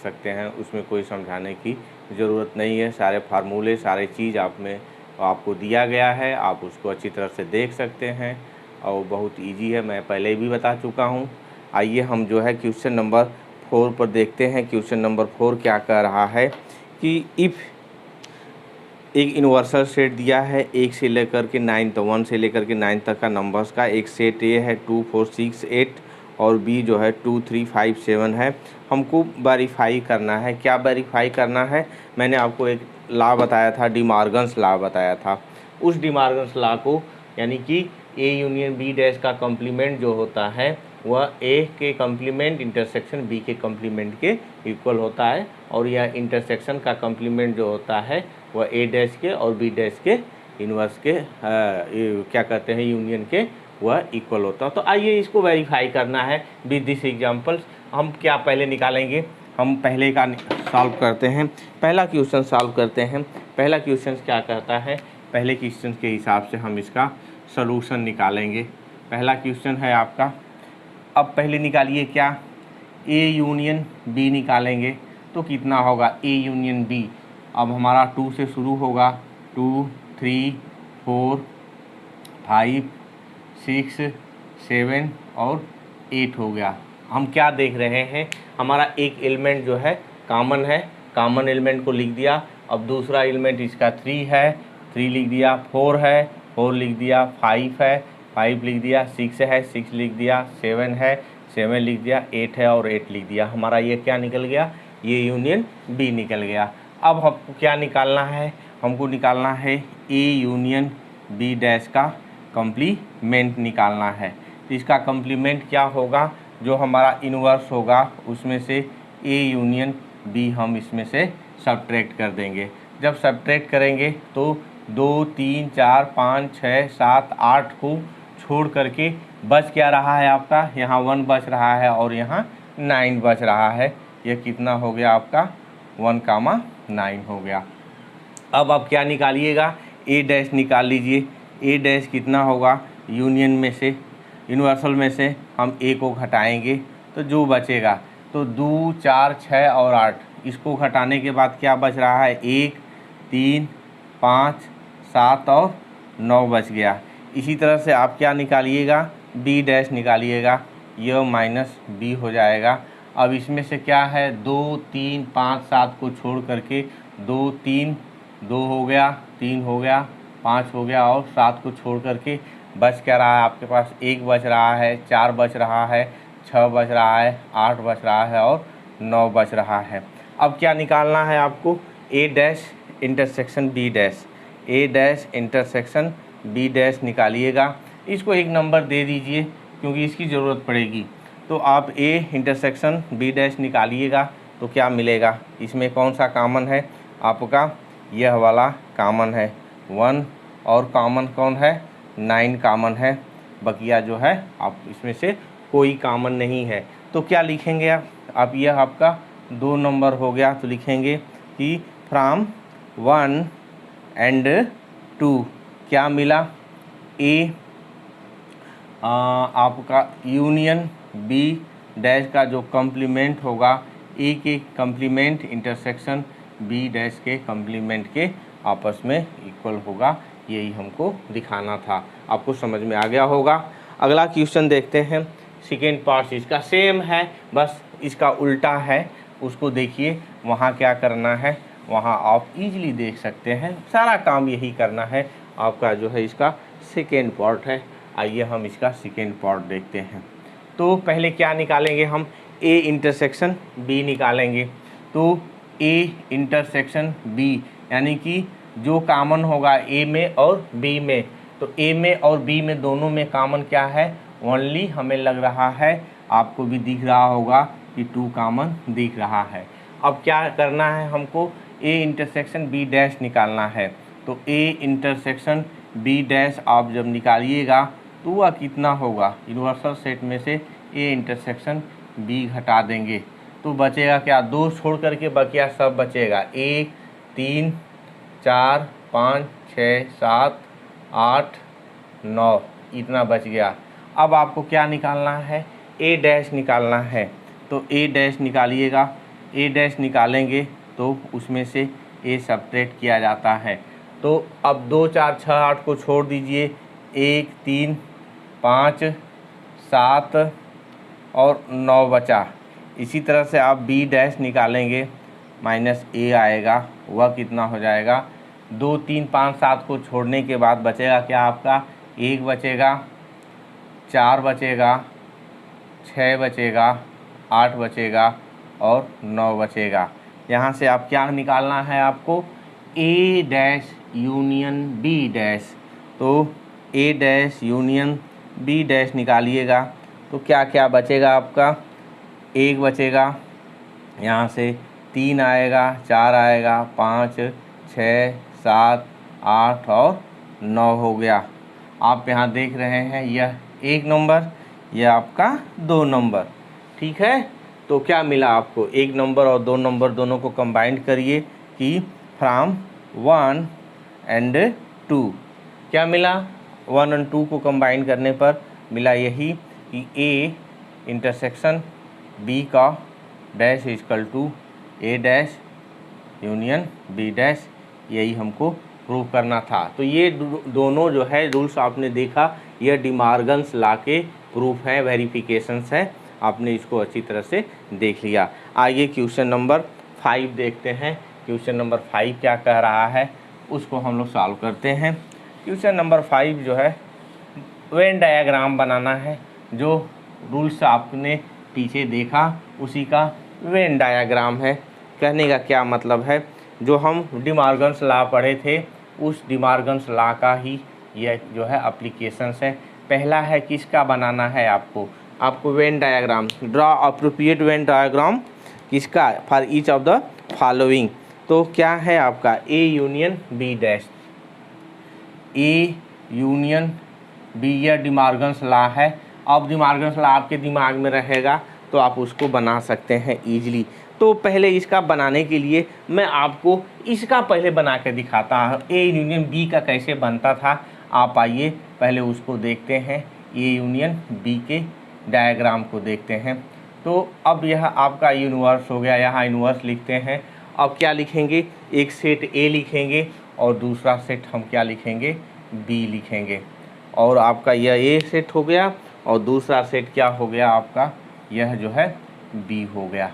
सकते हैं, उसमें कोई समझाने की ज़रूरत नहीं है। सारे फार्मूले, सारे चीज़ आपको दिया गया है, आप उसको अच्छी तरह से देख सकते हैं और बहुत ईजी है, मैं पहले भी बता चुका हूँ। आइए हम जो है क्वेश्चन नंबर 4 पर देखते हैं। क्वेश्चन नंबर 4 क्या कह रहा है कि इफ़ एक यूनिवर्सल सेट दिया है 1 से लेकर के 9 तक, 1 से लेकर के 9 तक का नंबर्स का एक सेट ए है 2 4 6 8 और बी जो है 2 3 5 7 है। हमको वेरीफाई करना है। क्या वेरीफाई करना है? मैंने आपको एक लॉ बताया था, डी मॉर्गन्स लॉ बताया था। उस डी मॉर्गन्स लॉ को, यानी कि ए यूनियन बी डैश का कम्प्लीमेंट जो होता है वह ए के कम्प्लीमेंट इंटरसेक्शन बी के कम्प्लीमेंट के इक्वल होता है, और यह इंटरसेक्शन का कम्प्लीमेंट जो होता है वह ए डैश के और बी डैश के इन्वर्स के क्या कहते हैं यूनियन के वह इक्वल होता है। तो आइए इसको वेरीफाई करना है विद दिस एग्जांपल्स। हम क्या पहले निकालेंगे, हम पहले का सॉल्व करते हैं। पहला क्वेश्चन सॉल्व करते हैं। पहला क्वेश्चन क्या कहता है, पहले क्वेश्चन के हिसाब से हम इसका सॉल्यूशन निकालेंगे। पहला क्वेश्चन है आपका, अब पहले निकालिए क्या, ए यूनियन बी निकालेंगे तो कितना होगा ए यूनियन बी। अब हमारा 2 से शुरू होगा, 2 3 4 5 6 7 और 8 हो गया। हम क्या देख रहे हैं, हमारा एक एलिमेंट जो है कॉमन है, कॉमन एलिमेंट को लिख दिया। अब दूसरा एलिमेंट इसका 3 है, 3 लिख दिया, 4 है, 4 लिख दिया, 5 है, 5 लिख दिया, 6 है, 6 लिख दिया, 7 है, 7 लिख दिया, 8 है और 8 लिख दिया। हमारा ये क्या निकल गया, ये यूनियन बी निकल गया। अब हमको क्या निकालना है, हमको निकालना है ए यूनियन बी डैश का कम्प्लीमेंट निकालना है। तो इसका कम्प्लीमेंट क्या होगा, जो हमारा इन्वर्स होगा उसमें से ए यूनियन बी हम इसमें से सब्ट्रैक्ट कर देंगे। जब सब्ट्रैक्ट करेंगे तो 2 3 4 5 6 7 8 को छोड़ करके बच क्या रहा है आपका, यहाँ 1 बच रहा है और यहाँ 9 बच रहा है। यह कितना हो गया आपका 1,9 हो गया। अब आप क्या निकालिएगा, ए डैश निकाल लीजिए। ए डैश कितना होगा, यूनियन में से, यूनिवर्सल में से हम ए को घटाएंगे तो जो बचेगा, तो 2 4 6 और 8, इसको घटाने के बाद क्या बच रहा है, 1 3 5 7 और 9 बच गया। इसी तरह से आप क्या निकालिएगा, बी डैश निकालिएगा, यह माइनस बी हो जाएगा। अब इसमें से क्या है, 2 3 5 7 को छोड़ करके 2 3 2 हो गया, 3 हो गया, 5 हो गया और 7 को छोड़ करके बच क्या रहा है आपके पास, 1 बच रहा है, 4 बच रहा है, 6 बच रहा है, 8 बच रहा है और 9 बच रहा है। अब क्या निकालना है आपको, ए डैश इंटरसेक्शन बी डैश, ए डैश इंटरसेक्शन बी डैश निकालिएगा। इसको एक नंबर दे दीजिए क्योंकि इसकी ज़रूरत पड़ेगी। तो आप ए इंटरसेक्शन बी डैश निकालिएगा तो क्या मिलेगा, इसमें कौन सा कॉमन है आपका, यह वाला कॉमन है 1, और कॉमन कौन है 9 कॉमन है, बकिया जो है आप इसमें से कोई कॉमन नहीं है। तो क्या लिखेंगे आप यह आपका 2 नंबर हो गया, तो लिखेंगे कि फ्रॉम 1 एंड 2 क्या मिला, ए आपका यूनियन बी डैश का जो कम्प्लीमेंट होगा, ए के कम्प्लीमेंट इंटरसेक्शन बी डैश के कम्प्लीमेंट के आपस में इक्वल होगा। यही हमको दिखाना था। आपको समझ में आ गया होगा। अगला क्वेश्चन देखते हैं। सेकेंड पार्ट इसका सेम है, बस इसका उल्टा है। उसको देखिए, वहाँ क्या करना है, वहाँ आप इजीली देख सकते हैं। सारा काम यही करना है आपका, जो है इसका सेकेंड पार्ट है। आइए हम इसका सेकेंड पार्ट देखते हैं। तो पहले क्या निकालेंगे हम, ए इंटरसेक्शन बी निकालेंगे। तो ए इंटरसेक्शन बी यानी कि जो कॉमन होगा ए में और बी में, तो ए में और बी में दोनों में कॉमन क्या है, ओनली हमें लग रहा है, आपको भी दिख रहा होगा कि 2 कॉमन दिख रहा है। अब क्या करना है हमको, ए इंटरसेक्शन बी डैश निकालना है। तो ए इंटरसेक्शन बी डैश आप जब निकालिएगा तो वह कितना होगा, यूनिवर्सल सेट में से ए इंटरसेक्शन बी घटा देंगे तो बचेगा क्या, 2 छोड़ करके बकिया सब बचेगा, 1 3 4 5 6 7 8 9 इतना बच गया। अब आपको क्या निकालना है, ए डैश निकालना है। तो ए डैश निकालिएगा। ए डैश निकालेंगे तो उसमें से ए सब्ट्रैक्ट किया जाता है। तो अब 2 4 6 8 को छोड़ दीजिए, 1 3 5 7 और 9 बचा। इसी तरह से आप बी डैश निकालेंगे, माइनस ए आएगा, वह कितना हो जाएगा, 2 3 5 7 को छोड़ने के बाद बचेगा क्या आपका, 1 बचेगा, 4 बचेगा, 6 बचेगा, 8 बचेगा और 9 बचेगा। यहाँ से आप क्या निकालना है आपको, ए डैश यूनियन बी डैश। तो ए डैश यूनियन बी डैश निकालिएगा तो क्या क्या बचेगा आपका, 1 बचेगा, यहाँ से 3 आएगा, 4 आएगा, 5 6 7 8 और 9 हो गया। आप यहाँ देख रहे हैं यह 1 नंबर, यह आपका 2 नंबर, ठीक है। तो क्या मिला आपको, 1 नंबर और 2 नंबर दोनों को कंबाइंड करिए कि फ्रॉम 1 एंड 2, क्या मिला, 1 और 2 को कंबाइन करने पर मिला यही कि ए इंटरसेक्शन बी का dash equal to A dash union B dash, यही हमको प्रूव करना था। तो ये दोनों जो है रूल्स आपने देखा, यह डिमार्गन्स लॉ के प्रूफ है, वेरिफिकेशंस है, आपने इसको अच्छी तरह से देख लिया। आइए क्वेश्चन नंबर 5 देखते हैं। क्वेश्चन नंबर 5 क्या कह रहा है उसको हम लोग सॉल्व करते हैं। क्वेश्चन नंबर 5 जो है वेन डायग्राम बनाना है, जो रूल्स आपने पीछे देखा उसी का वेन डायग्राम है। कहने का क्या मतलब है, जो हम डिमार्गन्स लॉ पढ़े थे उस डिमार्गन्स लॉ का ही यह जो है एप्लीकेशंस है। पहला है किसका बनाना है आपको Venn diagram, draw appropriate Venn diagram किसका, for each of the following. तो क्या है आपका A union B dash, A union B, यह डिमार्गन्स लॉ है। अब डिमार्गन्स लॉ आपके दिमाग में रहेगा तो आप उसको बना सकते हैं ईजिली। तो पहले इसका बनाने के लिए मैं आपको इसका पहले बना के दिखाता हूँ, ए यूनियन बी का कैसे बनता था। आप आइए पहले उसको देखते हैं, ए यूनियन बी के डायग्राम को देखते हैं। तो अब यह आपका यूनिवर्स हो गया, यहाँ यूनिवर्स लिखते हैं। अब क्या लिखेंगे, एक सेट ए लिखेंगे और दूसरा सेट हम क्या लिखेंगे, बी लिखेंगे। और आपका यह ए सेट हो गया और दूसरा सेट क्या हो गया आपका, यह जो है बी हो गया।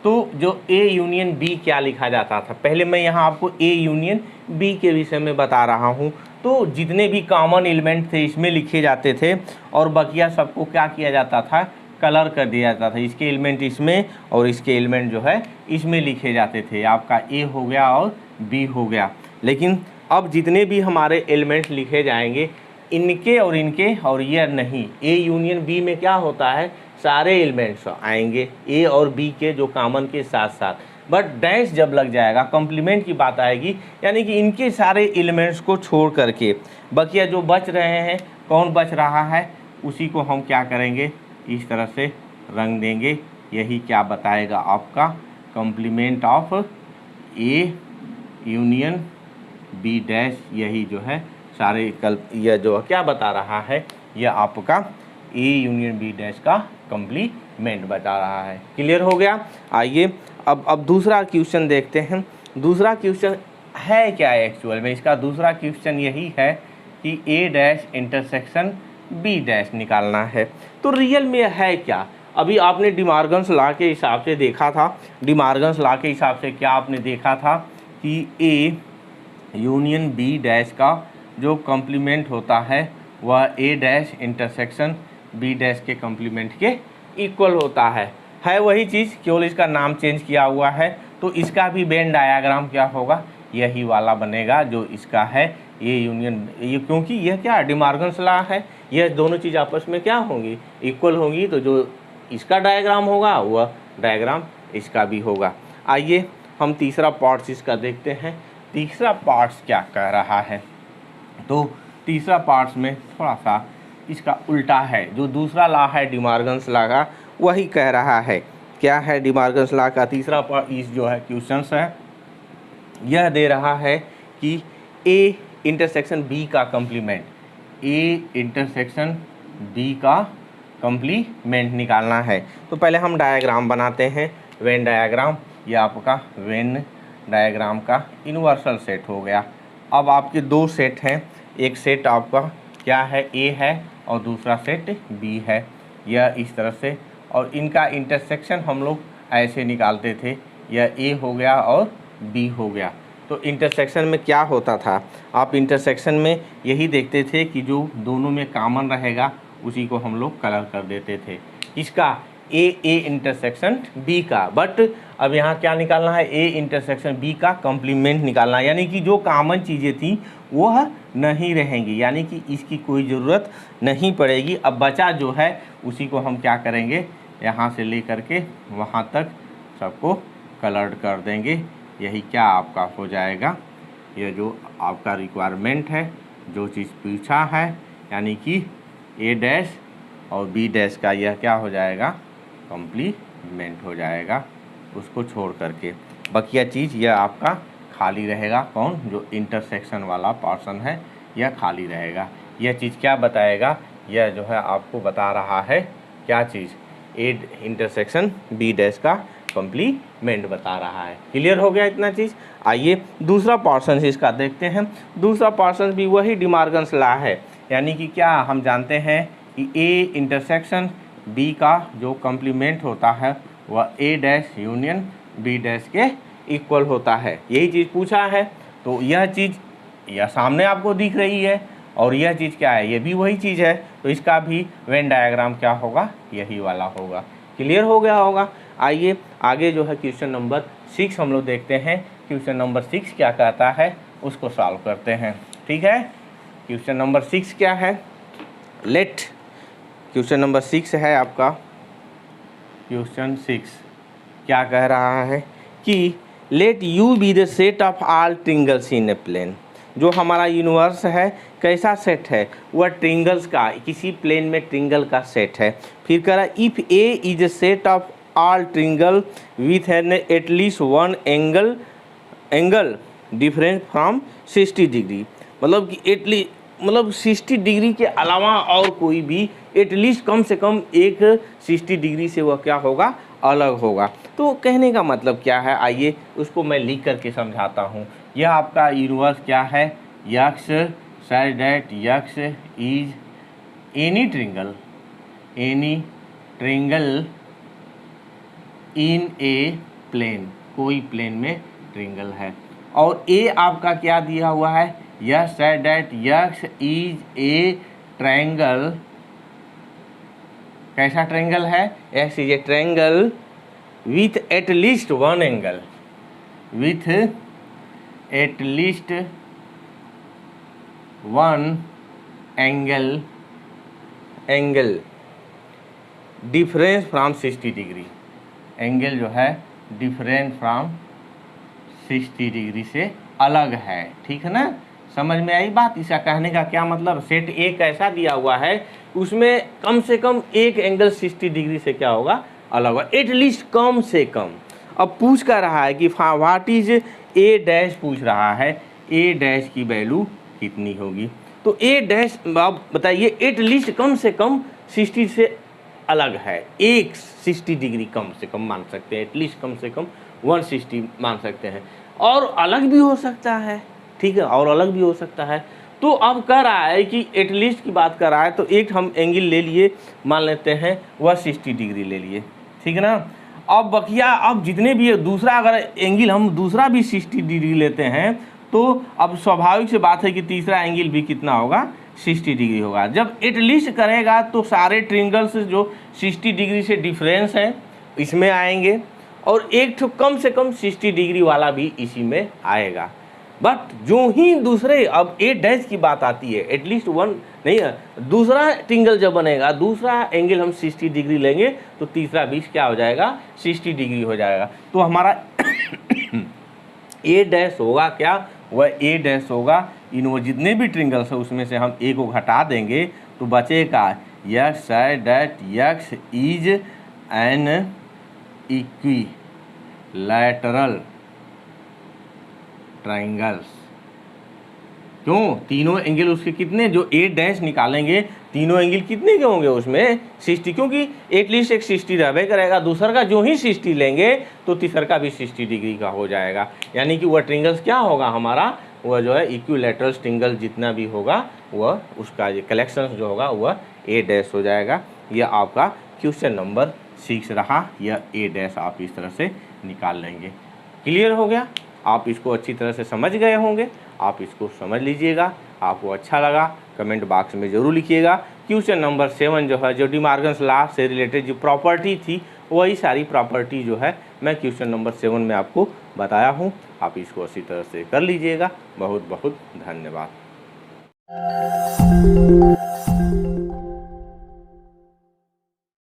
तो जो ए यूनियन बी क्या लिखा जाता था, पहले मैं यहाँ आपको ए यूनियन बी के विषय में बता रहा हूँ। तो जितने भी कॉमन एलिमेंट थे इसमें लिखे जाते थे और बकिया सबको क्या किया जाता था, कलर कर दिया जाता था। इसके एलिमेंट इसमें और इसके एलिमेंट जो है इसमें लिखे जाते थे। आपका ए हो गया और बी हो गया। लेकिन अब जितने भी हमारे एलिमेंट्स लिखे जाएंगे इनके और ये नहीं, ए यूनियन बी में क्या होता है, सारे एलिमेंट्स आएंगे ए और बी के जो कॉमन के साथ साथ, बट डैश जब लग जाएगा कॉम्प्लीमेंट की बात आएगी, यानी कि इनके सारे एलिमेंट्स को छोड़ करके बकिया जो बच रहे हैं, कौन बच रहा है उसी को हम क्या करेंगे, इस तरह से रंग देंगे। यही क्या बताएगा आपका complement of A union B dash, यही जो है सारे यह जो क्या बता रहा है, यह आपका ए यूनियन बी डैश का कॉम्प्लीमेंट बता रहा है। क्लियर हो गया। आइए अब दूसरा क्वेश्चन देखते हैं। दूसरा क्वेश्चन है क्या एक्चुअल में, इसका दूसरा क्वेश्चन यही है कि ए डैश इंटरसेक्शन बी डैश निकालना है। तो रियल में है क्या, अभी आपने डिमार्गन्स लॉ के हिसाब से देखा था, डिमार्गन्स लॉ के हिसाब से क्या आपने देखा था कि ए यूनियन बी डैश का जो कॉम्प्लीमेंट होता है वह ए डैश इंटरसेक्शन बी डैश के कॉम्प्लीमेंट के इक्वल होता है वही चीज़, केवल इसका नाम चेंज किया हुआ है। तो इसका भी वेन डायग्राम क्या होगा, यही वाला बनेगा जो इसका है ए यूनियन, ये क्योंकि यह क्या डिमार्गन्स लॉ है, यह दोनों चीज़ आपस में क्या होंगी, इक्वल होंगी। तो जो इसका डायग्राम होगा वह डायग्राम इसका भी होगा। आइए हम तीसरा पार्ट्स इसका देखते हैं। तीसरा पार्ट्स क्या कह रहा है, तो तीसरा पार्ट्स में थोड़ा सा इसका उल्टा है, जो दूसरा लॉ है डिमार्गन्स लॉ का वही कह रहा है। क्या है डिमार्गन्स लॉ का तीसरा पार्ट, इस जो है क्वेश्चंस है, यह दे रहा है कि ए इंटरसेक्शन बी का कॉम्प्लीमेंट, ए इंटरसेक्शन बी का कॉम्प्लीमेंट निकालना है। तो पहले हम डायग्राम बनाते हैं, वेन डायग्राम। ये आपका वेन डायग्राम का यूनिवर्सल सेट हो गया। अब आपके दो सेट हैं, एक सेट आपका क्या है, ए है, और दूसरा सेट बी है, यह इस तरह से, और इनका इंटरसेक्शन हम लोग ऐसे निकालते थे, यह ए हो गया और बी हो गया। तो इंटरसेक्शन में क्या होता था, आप इंटरसेक्शन में यही देखते थे कि जो दोनों में कॉमन रहेगा उसी को हम लोग कलर कर देते थे। इसका ए इंटरसेक्शन बी का, बट अब यहाँ क्या निकालना है, ए इंटरसेक्शन बी का कॉम्प्लीमेंट निकालना है, यानी कि जो कॉमन चीज़ें थी वह नहीं रहेंगी, यानी कि इसकी कोई ज़रूरत नहीं पड़ेगी। अब बचा जो है उसी को हम क्या करेंगे, यहाँ से ले करके वहाँ तक सबको कलर्ड कर देंगे। यही क्या आपका हो जाएगा, यह जो आपका रिक्वायरमेंट है, जो चीज़ पूछा है, यानी कि ए डैश और बी डैश का यह क्या हो जाएगा, कॉम्प्लीमेंट हो जाएगा। उसको छोड़ करके बकिया चीज़ यह आपका खाली रहेगा। कौन, जो इंटरसेक्शन वाला पोर्शन है यह खाली रहेगा। यह चीज़ क्या बताएगा, यह जो है आपको बता रहा है क्या चीज़, ए इंटरसेक्शन बी डैश का कॉम्प्लीमेंट बता रहा है। क्लियर हो गया इतना चीज़। आइए दूसरा पोर्शन इसका देखते हैं। दूसरा पोर्शन भी वही डिमॉर्गन्स लॉ है, यानी कि क्या हम जानते हैं कि ए इंटरसेक्शन बी का जो कॉम्प्लीमेंट होता है वह ए डैश यूनियन बी डैश के इक्वल होता है। यही चीज़ पूछा है, तो यह चीज़ यह सामने आपको दिख रही है, और यह चीज़ क्या है, ये भी वही चीज़ है, तो इसका भी वेन डायग्राम क्या होगा, यही वाला होगा। क्लियर हो गया होगा। आइए आगे जो है क्वेश्चन नंबर 6 हम लोग देखते हैं। क्वेश्चन नंबर 6 क्या कहता है उसको सॉल्व करते हैं। ठीक है, क्वेश्चन नंबर 6 क्या है, लेट, क्वेश्चन नंबर 6 है आपका, क्वेश्चन 6 क्या कह रहा है कि let U be the set of all triangles in a plane. जो हमारा यूनिवर्स है कैसा सेट है, वह ट्रिंगल्स का, किसी प्लेन में ट्रिंगल का सेट है। फिर कह रहा है if A is a set of all triangle with an at least one angle difference from 60 degree, मतलब कि एटलीस्ट, मतलब 60 डिग्री के अलावा और कोई भी एटलीस्ट कम से कम एक 60 डिग्री से वह क्या होगा, अलग होगा। तो कहने का मतलब क्या है, आइए उसको मैं लिख करके समझाता हूँ। यह आपका यूनिवर्स क्या है, X such that X is any triangle in a plane, कोई प्लेन में ट्रिंगल है। और ए आपका क्या दिया हुआ है, X such that X is a triangle, कैसा ट्रायंगल है, X is a triangle with at least one angle, with at least one angle difference from 60 degree, angle जो है डिफरेंस फ्रॉम 60 डिग्री से अलग है। ठीक है ना, समझ में आई बात। इसका कहने का क्या मतलब, सेट ए कैसा दिया हुआ है, उसमें कम से कम एक एंगल 60 डिग्री से क्या होगा, अलग होगा, एटलीस्ट कम से कम। अब पूछ कर रहा है कि व्हाट इज ए डैश, पूछ रहा है ए डैश की वैल्यू कितनी होगी। तो ए डैश आप बताइए, एटलीस्ट कम से कम 60 से अलग है, एक 60 डिग्री कम से कम मान सकते हैं, एटलीस्ट कम से कम 160 मान सकते हैं, और अलग भी हो सकता है। ठीक है, और अलग भी हो सकता है। तो अब कह रहा है कि एटलीस्ट की बात कर रहा है, तो एक हम एंगल ले लिए, मान लेते हैं वह 60 डिग्री ले लिए। ठीक है ना, अब बकिया, अब जितने भी दूसरा अगर एंगल हम दूसरा भी 60 डिग्री लेते हैं, तो अब स्वाभाविक से बात है कि तीसरा एंगल भी कितना होगा, 60 डिग्री होगा। जब एटलीस्ट करेगा तो सारे ट्रिंगल्स जो 60 डिग्री से डिफरेंस है इसमें आएंगे, और एक तो कम से कम 60 डिग्री वाला भी इसी में आएगा। बट जो ही दूसरे, अब ए डैश की बात आती है, एटलीस्ट वन नहीं है, दूसरा ट्रिंगल जब बनेगा, दूसरा एंगल हम 60 डिग्री लेंगे, तो तीसरा भी क्या हो जाएगा, 60 डिग्री हो जाएगा। तो हमारा ए डैश होगा क्या, वह ए डैश होगा, इन वो जितने भी ट्रिंगल्स है उसमें से हम ए को घटा देंगे तो बचेगा x such that X is an equilateral triangles, क्यों, तीनों एंगल उसके कितने, जो ए डैश निकालेंगे तीनों एंगल कितने के होंगे उसमें 60, क्योंकि एटलीस्ट एक 60 रहबे करेगा। दूसर का जो ही 60 लेंगे तो तीसर का भी 60 डिग्री का हो जाएगा। यानी कि वह ट्रिंगल्स क्या होगा हमारा, वह जो है इक्विलैटरल ट्रिंगल जितना भी होगा वह उसका जो कलेक्शन जो होगा वह ए डैश हो जाएगा। यह आपका क्वेश्चन नंबर 6 रहा। यह ए डैश आप इस तरह से निकाल लेंगे। क्लियर हो गया, आप इसको अच्छी तरह से समझ गए होंगे। आप इसको समझ लीजिएगा, आपको अच्छा लगा कमेंट बॉक्स में ज़रूर लिखिएगा। क्वेश्चन नंबर 7 जो है, जो डी मॉर्गन्स लॉ से रिलेटेड जो प्रॉपर्टी थी वही सारी प्रॉपर्टी जो है मैं क्वेश्चन नंबर 7 में आपको बताया हूँ। आप इसको अच्छी तरह से कर लीजिएगा। बहुत बहुत धन्यवाद।